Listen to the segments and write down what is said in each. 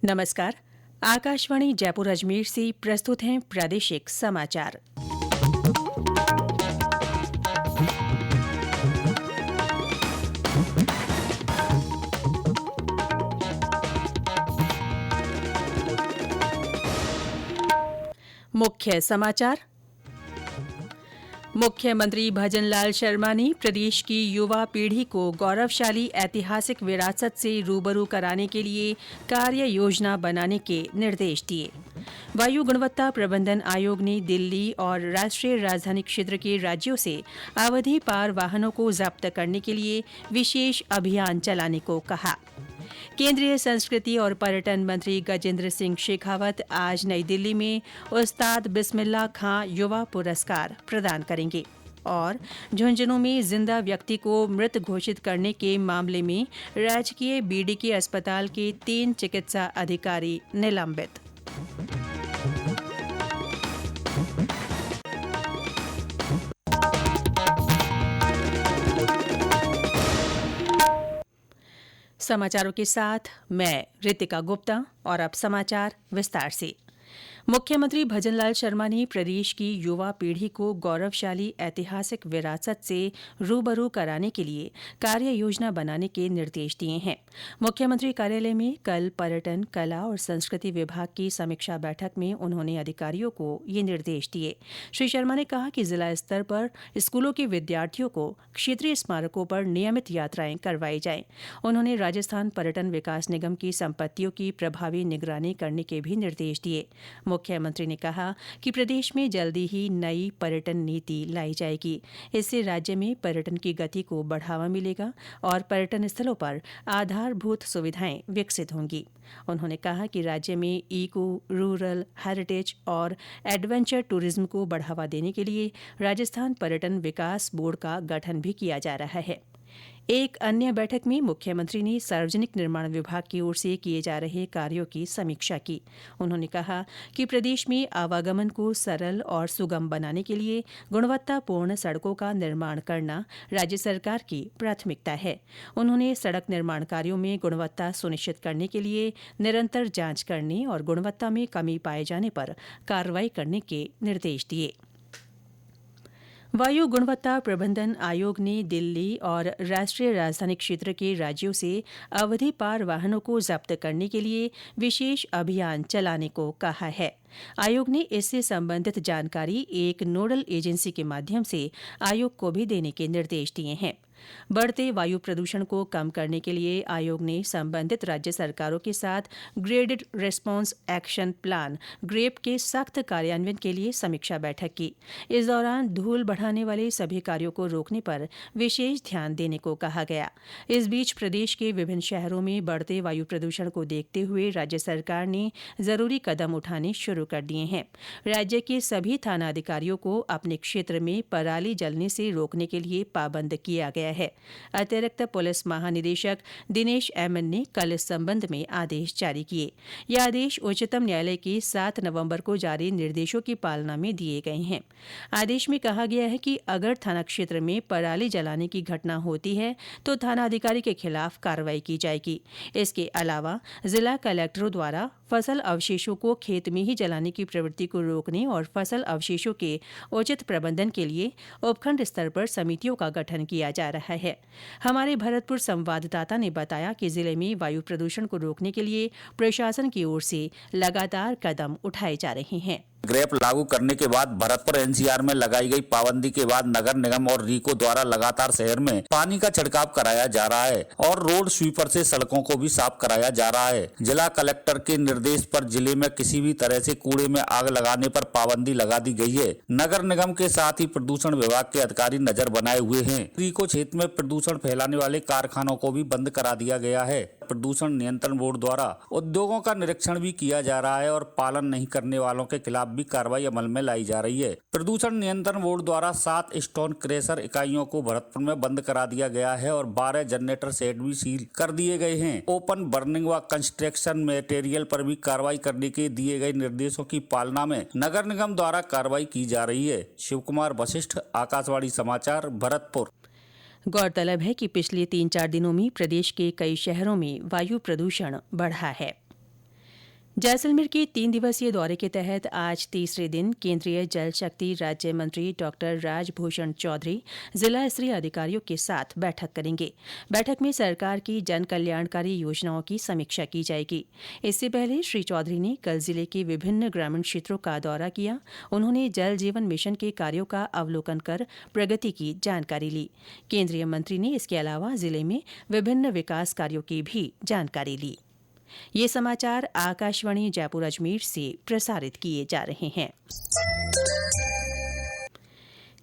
नमस्कार। आकाशवाणी जयपुर अजमेर से प्रस्तुत हैं प्रादेशिक समाचार। मुख्य समाचार। मुख्यमंत्री भजनलाल शर्मा ने प्रदेश की युवा पीढ़ी को गौरवशाली ऐतिहासिक विरासत से रूबरू कराने के लिए कार्य योजना बनाने के निर्देश दिए। वायु गुणवत्ता प्रबंधन आयोग ने दिल्ली और राष्ट्रीय राजधानी क्षेत्र के राज्यों से अवधि पार वाहनों को जब्त करने के लिए विशेष अभियान चलाने को कहा। केंद्रीय संस्कृति और पर्यटन मंत्री गजेंद्र सिंह शेखावत आज नई दिल्ली में उस्ताद बिस्मिल्लाह खां युवा पुरस्कार प्रदान करेंगे और झुंझुनूं में जिंदा व्यक्ति को मृत घोषित करने के मामले में राजकीय बीडीके अस्पताल के 3 चिकित्सा अधिकारी निलंबित। समाचारों के साथ मैं रितिका गुप्ता और अब समाचार विस्तार से। मुख्यमंत्री भजनलाल शर्मा ने प्रदेश की युवा पीढ़ी को गौरवशाली ऐतिहासिक विरासत से रूबरू कराने के लिए कार्य योजना बनाने के निर्देश दिए हैं। मुख्यमंत्री कार्यालय में कल पर्यटन, कला और संस्कृति विभाग की समीक्षा बैठक में उन्होंने अधिकारियों को ये निर्देश दिए। श्री शर्मा ने कहा कि जिला स्तर पर स्कूलों के विद्यार्थियों को क्षेत्रीय स्मारकों पर नियमित यात्राएं करवाई जाएं। उन्होंने राजस्थान पर्यटन विकास निगम की संपत्तियों की प्रभावी निगरानी करने के भी निर्देश दिए। मुख्यमंत्री ने कहा कि प्रदेश में जल्दी ही नई पर्यटन नीति लाई जाएगी। इससे राज्य में पर्यटन की गति को बढ़ावा मिलेगा और पर्यटन स्थलों पर आधारभूत सुविधाएं विकसित होंगी। उन्होंने कहा कि राज्य में इको, रूरल, हेरिटेज और एडवेंचर टूरिज्म को बढ़ावा देने के लिए राजस्थान पर्यटन विकास बोर्ड का गठन भी किया जा रहा है। एक अन्य बैठक में मुख्यमंत्री ने सार्वजनिक निर्माण विभाग की ओर से किए जा रहे कार्यों की समीक्षा की। उन्होंने कहा कि प्रदेश में आवागमन को सरल और सुगम बनाने के लिए गुणवत्तापूर्ण सड़कों का निर्माण करना राज्य सरकार की प्राथमिकता है। उन्होंने सड़क निर्माण कार्यों में गुणवत्ता सुनिश्चित करने के लिए निरंतर जांच करने और गुणवत्ता में कमी पाए जाने पर कार्रवाई करने के निर्देश दिए। वायु गुणवत्ता प्रबंधन आयोग ने दिल्ली और राष्ट्रीय राजधानी क्षेत्र के राज्यों से अवधि पार वाहनों को जब्त करने के लिए विशेष अभियान चलाने को कहा है। आयोग ने इससे संबंधित जानकारी एक नोडल एजेंसी के माध्यम से आयोग को भी देने के निर्देश दिए हैं। बढ़ते वायु प्रदूषण को कम करने के लिए आयोग ने संबंधित राज्य सरकारों के साथ graded response action plan GRAP के सख्त कार्यान्वयन के लिए समीक्षा बैठक की। इस दौरान धूल बढ़ाने वाले सभी कार्यों को रोकने पर विशेष ध्यान देने को कहा गया। इस बीच प्रदेश के विभिन्न शहरों में बढ़ते वायु प्रदूषण को देखते हुए राज्य सरकार ने जरूरी कदम उठाने शुरू कर दिए हैं। राज्य के सभी थानाधिकारियों को अपने क्षेत्र में पराली जलने से रोकने के लिए पाबंद किया गया है। अतिरिक्त पुलिस महानिदेशक दिनेश एमएन ने कल इस संबंध में आदेश जारी किए। ये आदेश उच्चतम न्यायालय के 7 नवंबर को जारी निर्देशों की पालना में दिए गए हैं। आदेश में कहा गया है कि अगर थाना क्षेत्र में पराली जलाने की घटना होती है तो थानाधिकारी के खिलाफ कार्रवाई की जाएगी। इसके अलावा जिला कलेक्टरों द्वारा फसल अवशेषों को खेत में ही जलाने की प्रवृत्ति को रोकने और फसल अवशेषों के उचित प्रबंधन के लिए उपखंड स्तर पर समितियों का गठन किया जा रहा है। हमारे भरतपुर संवाददाता ने बताया कि जिले में वायु प्रदूषण को रोकने के लिए प्रशासन की ओर से लगातार कदम उठाए जा रहे हैं। ग्रेप लागू करने के बाद भरतपुर एनसीआर में लगाई गई पाबंदी के बाद नगर निगम और रीको द्वारा लगातार शहर में पानी का छिड़काव कराया जा रहा है और रोड स्वीपर से सड़कों को भी साफ कराया जा रहा है। जिला कलेक्टर के निर्देश पर जिले में किसी भी तरह से कूड़े में आग लगाने पर पाबंदी लगा दी गई है। नगर निगम के साथ ही प्रदूषण विभाग के अधिकारी नजर बनाए हुए हैं। रीको क्षेत्र में प्रदूषण फैलाने वाले कारखानों को भी बंद करा दिया गया है। प्रदूषण नियंत्रण बोर्ड द्वारा उद्योगों का निरीक्षण भी किया जा रहा है और पालन नहीं करने वालों के खिलाफ भी कार्रवाई अमल में लाई जा रही है। प्रदूषण नियंत्रण बोर्ड द्वारा 7 स्टोन क्रेशर इकाइयों को भरतपुर में बंद करा दिया गया है और 12 जनरेटर शेड भी सील कर दिए गए हैं। ओपन बर्निंग व कंस्ट्रक्शन मटेरियल पर भी कार्रवाई करने के दिए गए निर्देशों की पालना में नगर निगम द्वारा कार्रवाई की जा रही है। शिव कुमार वशिष्ठ, आकाशवाणी समाचार, भरतपुर। गौरतलब है कि पिछले 3-4 दिनों में प्रदेश के कई शहरों में वायु प्रदूषण बढ़ा है। जैसलमेर के 3 दिवसीय दौरे के तहत आज तीसरे दिन केंद्रीय जल शक्ति राज्य मंत्री डॉक्टर राजभूषण चौधरी जिला स्तरीय अधिकारियों के साथ बैठक करेंगे। बैठक में सरकार की जन कल्याणकारी योजनाओं की समीक्षा की जाएगी। इससे पहले श्री चौधरी ने कल जिले के विभिन्न ग्रामीण क्षेत्रों का दौरा किया। उन्होंने जल जीवन मिशन के कार्यों का अवलोकन कर प्रगति की जानकारी ली। केंद्रीय मंत्री ने इसके अलावा जिले में विभिन्न विकास कार्यों की भी जानकारी ली। ये समाचार आकाशवाणी जयपुर अजमेर से प्रसारित किए जा रहे हैं।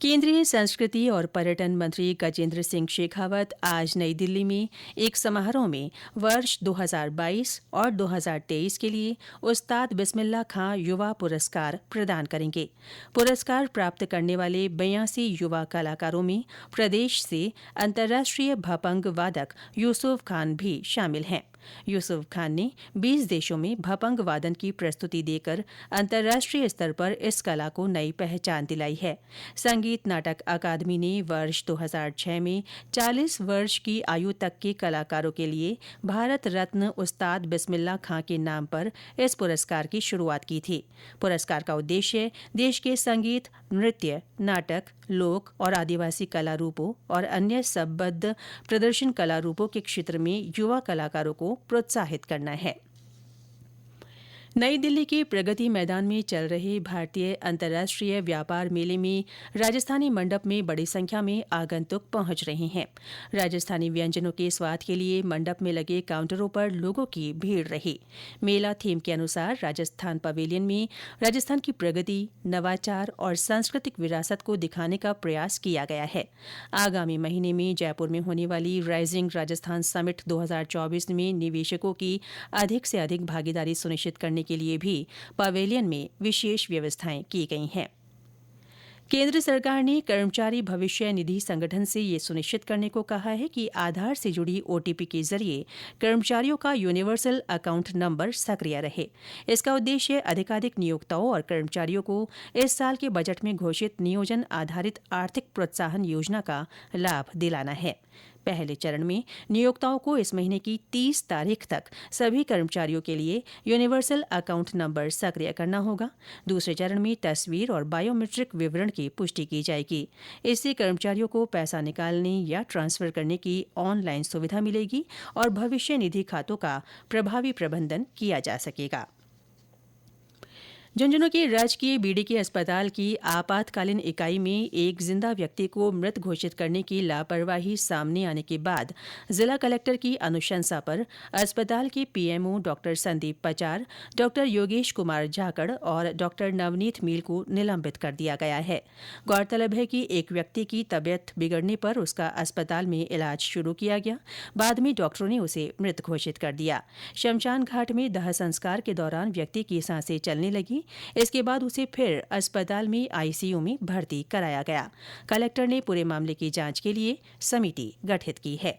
केंद्रीय संस्कृति और पर्यटन मंत्री गजेंद्र सिंह शेखावत आज नई दिल्ली में एक समारोह में वर्ष 2022 और 2023 के लिए उस्ताद बिस्मिल्लाह खां युवा पुरस्कार प्रदान करेंगे। पुरस्कार प्राप्त करने वाले 82 युवा कलाकारों में प्रदेश से अंतर्राष्ट्रीय भपंग वादक यूसुफ खान भी शामिल हैं। यूसुफ खान ने 20 देशों में भपंग वादन की प्रस्तुति देकर अंतर्राष्ट्रीय स्तर पर इस कला को नई पहचान दिलाई है। संगीत नाटक अकादमी ने वर्ष 2006 में 40 वर्ष की आयु तक के कलाकारों के लिए भारत रत्न उस्ताद बिस्मिल्लाह खां के नाम पर इस पुरस्कार की शुरुआत की थी। पुरस्कार का उद्देश्य देश के संगीत, नृत्य, नाटक, लोक और आदिवासी कला रूपों और अन्य संबद्ध प्रदर्शन कला रूपों के क्षेत्र में युवा कलाकारों को प्रोत्साहित करना है। नई दिल्ली के प्रगति मैदान में चल रहे भारतीय अंतर्राष्ट्रीय व्यापार मेले में राजस्थानी मंडप में बड़ी संख्या में आगंतुक पहुंच रहे हैं। राजस्थानी व्यंजनों के स्वाद के लिए मंडप में लगे काउंटरों पर लोगों की भीड़ रही। मेला थीम के अनुसार राजस्थान पवेलियन में राजस्थान की प्रगति, नवाचार और सांस्कृतिक विरासत को दिखाने का प्रयास किया गया है। आगामी महीने में जयपुर में होने वाली राइजिंग राजस्थान समिट 2024 में निवेशकों की अधिक से अधिक भागीदारी सुनिश्चित करने के लिए भी पवेलियन में विशेष व्यवस्थाएं की गई हैं। केंद्र सरकार ने कर्मचारी भविष्य निधि संगठन से ये सुनिश्चित करने को कहा है कि आधार से जुड़ी ओटीपी के जरिए कर्मचारियों का यूनिवर्सल अकाउंट नंबर सक्रिय रहे। इसका उद्देश्य अधिकाधिक नियोक्ताओं और कर्मचारियों को इस साल के बजट में घोषित नियोजन आधारित आर्थिक प्रोत्साहन योजना का लाभ दिलाना है। पहले चरण में नियोक्ताओं को इस महीने की 30 तारीख तक सभी कर्मचारियों के लिए यूनिवर्सल अकाउंट नंबर सक्रिय करना होगा। दूसरे चरण में तस्वीर और बायोमेट्रिक विवरण की पुष्टि की जाएगी। इससे कर्मचारियों को पैसा निकालने या ट्रांसफर करने की ऑनलाइन सुविधा मिलेगी और भविष्य निधि खातों का प्रभावी प्रबंधन किया जा सकेगा। झुंझुनू के राजकीय बीडीके अस्पताल की आपातकालीन इकाई में एक जिंदा व्यक्ति को मृत घोषित करने की लापरवाही सामने आने के बाद जिला कलेक्टर की अनुशंसा पर अस्पताल के पीएमओ डॉक्टर संदीप पचार, डॉक्टर योगेश कुमार झाकड़ और डॉक्टर नवनीत मील को निलंबित कर दिया गया है। गौरतलब है कि एक व्यक्ति की तबीयत बिगड़ने पर उसका अस्पताल में इलाज शुरू किया गया। बाद में डॉक्टरों ने उसे मृत घोषित कर दिया। शमशान घाट में दाह संस्कार के दौरान व्यक्ति की सांसें चलने लगी। इसके बाद उसे फिर अस्पताल में आईसीयू में भर्ती कराया गया। कलेक्टर ने पूरे मामले की जांच के लिए समिति गठित की है।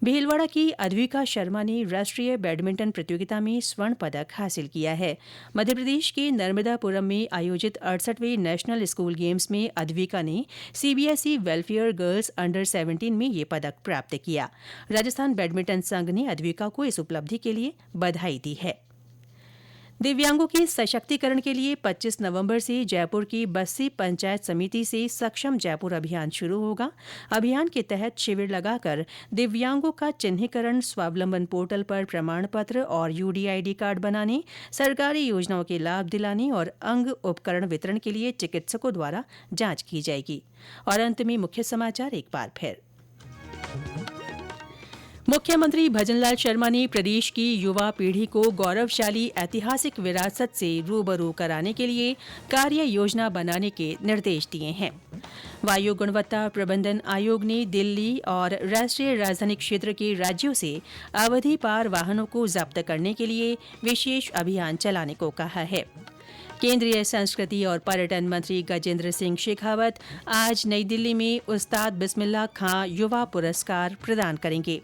भीलवाड़ा की अद्विका शर्मा ने राष्ट्रीय बैडमिंटन प्रतियोगिता में स्वर्ण पदक हासिल किया है। मध्यप्रदेश के नर्मदापुरम में आयोजित 68वें नेशनल स्कूल गेम्स में अद्विका ने सीबीएसई वेलफेयर गर्ल्स अंडर 17 में ये पदक प्राप्त किया। राजस्थान बैडमिंटन संघ ने अद्विका को इस उपलब्धि के लिए बधाई दी है। दिव्यांगों के सशक्तिकरण के लिए 25 नवंबर से जयपुर की बस्सी पंचायत समिति से सक्षम जयपुर अभियान शुरू होगा। अभियान के तहत शिविर लगाकर दिव्यांगों का चिन्हीकरण, स्वावलंबन पोर्टल पर प्रमाण पत्र और यूडीआईडी कार्ड बनाने, सरकारी योजनाओं के लाभ दिलाने और अंग उपकरण वितरण के लिए चिकित्सकों द्वारा जांच की जाएगी। और अंत में मुख्य समाचार एक बार फिर। मुख्यमंत्री भजनलाल शर्मा ने प्रदेश की युवा पीढ़ी को गौरवशाली ऐतिहासिक विरासत से रूबरू कराने के लिए कार्य योजना बनाने के निर्देश दिए हैं। वायु गुणवत्ता प्रबंधन आयोग ने दिल्ली और राष्ट्रीय राजधानी क्षेत्र के राज्यों से अवधि पार वाहनों को जब्त करने के लिए विशेष अभियान चलाने को कहा है। केंद्रीय संस्कृति और पर्यटन मंत्री गजेंद्र सिंह शेखावत आज नई दिल्ली में उस्ताद बिस्मिल्लाह खां युवा पुरस्कार प्रदान करेंगे।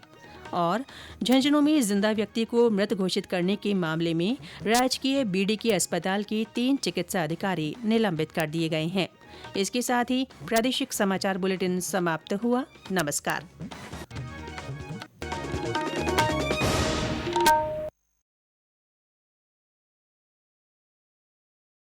और झुंझुनू में जिंदा व्यक्ति को मृत घोषित करने के मामले में राजकीय बीडीके अस्पताल के 3 चिकित्सा अधिकारी निलंबित कर दिए गए हैं। इसके साथ ही प्रादेशिक समाचार बुलेटिन समाप्त हुआ। नमस्कार।